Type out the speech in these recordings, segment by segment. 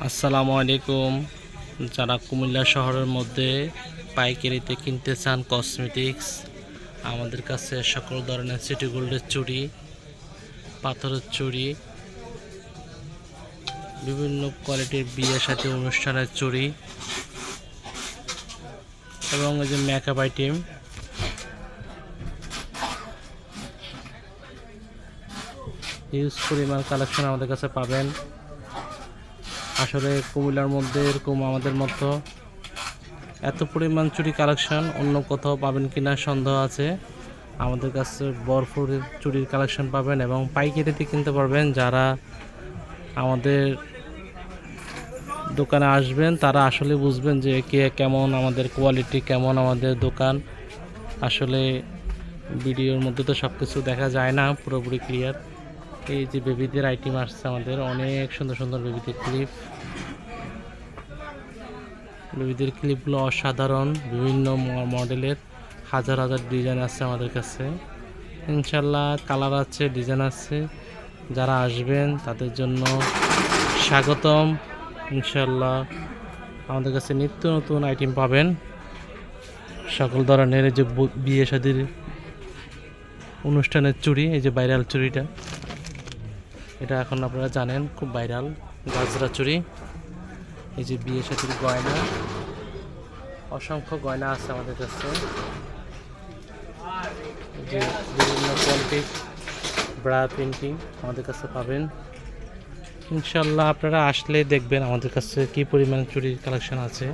আসসালামু আলাইকুম। যারা কুমিল্লা শহরের মধ্যে পাইকারিতে কিনতে চান কসমেটিক্স, আমাদের কাছে সকল ধরনের সিটি গোল্ডের চুড়ি, পাথরের চুড়ি, বিভিন্ন কোয়ালিটির বিয়ের সাথে অনুষ্ঠানের চুড়ি এবং এই যে মেকআপ আইটেম, হিউজ পরিমাণ কালেকশন আমাদের কাছে পাবেন। আসলে কুমিল্লার মধ্যে এরকম আমাদের মতো এত পরিমাণ চুড়ি কালেকশন অন্য কোথাও পাবেন কিনা সন্দেহ আছে। আমাদের কাছে ভরপুর চুড়ির কালেকশন পাবেন এবং পাইকারিতে কিনতে পারবেন। যারা আমাদের দোকানে আসবেন তারা আসলে বুঝবেন যে কে কেমন, আমাদের কোয়ালিটি কেমন, আমাদের দোকান। আসলে ভিডিওর মধ্যে তো সব কিছু দেখা যায় না পুরোপুরি ক্লিয়ার। এই যে বেবিদের আইটেম আসছে আমাদের, অনেক সুন্দর সুন্দর বেবিদের ক্লিপ। বেবিদের ক্লিপগুলো অসাধারণ, বিভিন্ন মডেলের হাজার হাজার ডিজাইন আছে আমাদের কাছে। ইনশাল্লাহ কালার আছে, ডিজাইন আছে। যারা আসবেন তাদের জন্য স্বাগতম। ইনশাল্লাহ আমাদের কাছে নিত্য নতুন আইটেম পাবেন, সকল ধরনের। এই যে বিয়ে শাদীর অনুষ্ঠানের চুড়ি, এই যে ভাইরাল চুড়িটা, এটা এখন আপনারা জানেন খুব ভাইরাল গাজরা চুড়ি। এই যে বিয়ে শাদীর গয়না, অসংখ্য গয়না আছে আমাদের কাছে। যে বিভিন্ন কোয়ালিটির ব্রা প্রিন্টিং আমাদের কাছে পাবেন। ইনশাল্লাহ আপনারা আসলে দেখবেন আমাদের কাছে কি পরিমাণ চুড়ির কালেকশন আছে।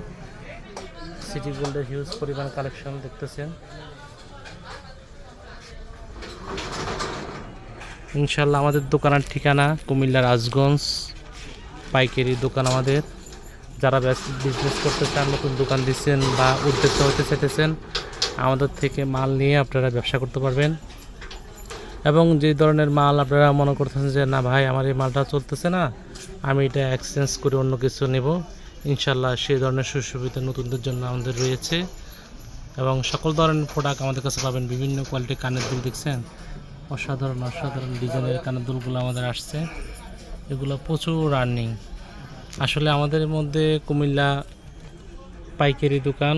সিটি গোল্ডের হিউজ পরিমাণ কালেকশন দেখতেছেন। ইনশাল্লাহ আমাদের দোকানের ঠিকানা কুমিল্লা রাজগঞ্জ, পাইকারি দোকান আমাদের। যারা বিজনেস করতে চান, নতুন দোকান দিচ্ছেন বা উদ্যোক্তা হতে চাইতেছেন, আমাদের থেকে মাল নিয়ে আপনারা ব্যবসা করতে পারবেন। এবং যে ধরনের মাল আপনারা মনে করতেছেন যে না ভাই আমার এই মালটা চলতেছে না, আমি এটা এক্সচেঞ্জ করে অন্য কিছু নেব, ইনশাল্লাহ সেই ধরনের সুবিধা নতুনদের জন্য আমাদের রয়েছে। এবং সকল ধরনের প্রোডাক্ট আমাদের কাছে পাবেন। বিভিন্ন কোয়ালিটির কানের দুল দেখছেন, অসাধারণ অসাধারণ ডিজাইনের কানের দুলগুলো আমাদের আসছে। এগুলো প্রচুর আর্নিং। আসলে আমাদের মধ্যে কুমিল্লা পাইকারি দোকান,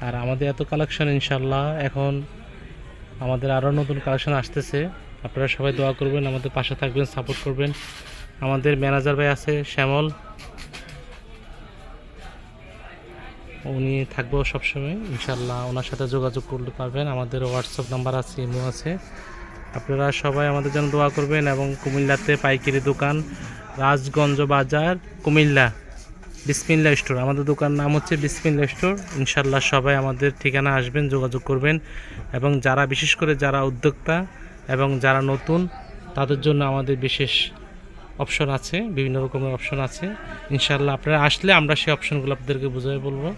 আর আমাদের এত কালেকশন। ইনশাল্লাহ এখন আমাদের আরও নতুন কালেকশন আসতেছে। আপনারা সবাই দোয়া করবেন, আমাদের পাশে থাকবেন, সাপোর্ট করবেন। আমাদের ম্যানেজার ভাই আছে শ্যামল, উনি থাকবো সবসময়। ইনশাল্লাহ ওনার সাথে যোগাযোগ করতে পারবেন। আমাদের হোয়াটসঅ্যাপ নাম্বার আছে, ইমো আছে। আপনারা সবাই আমাদের জন্য দোয়া করবেন। এবং কুমিল্লাতে পাইকারি দোকান, রাজগঞ্জ বাজার, কুমিল্লা, বিসমিল্লা স্টোর। আমাদের দোকান নাম হচ্ছে বিসমিল্লা স্টোর। ইনশাল্লাহ সবাই আমাদের ঠিকানা আসবেন, যোগাযোগ করবেন। এবং যারা বিশেষ করে যারা উদ্যোক্তা এবং যারা নতুন, তাদের জন্য আমাদের বিশেষ অপশন আছে, বিভিন্ন রকমের অপশন আছে। ইনশাল্লাহ আপনারা আসলে আমরা সেই অপশনগুলো আপনাদেরকে বুঝিয়ে বলবো।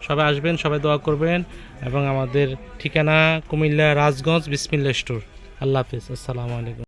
সবাই আসবেন, সবাই দোয়া করবেন। এবং আমাদের ঠিকানা কুমিল্লা রাজগঞ্জ, বিসমিল্লা স্টোর। আল্লাহ হাফিজ, আসসালামু আলাইকুম।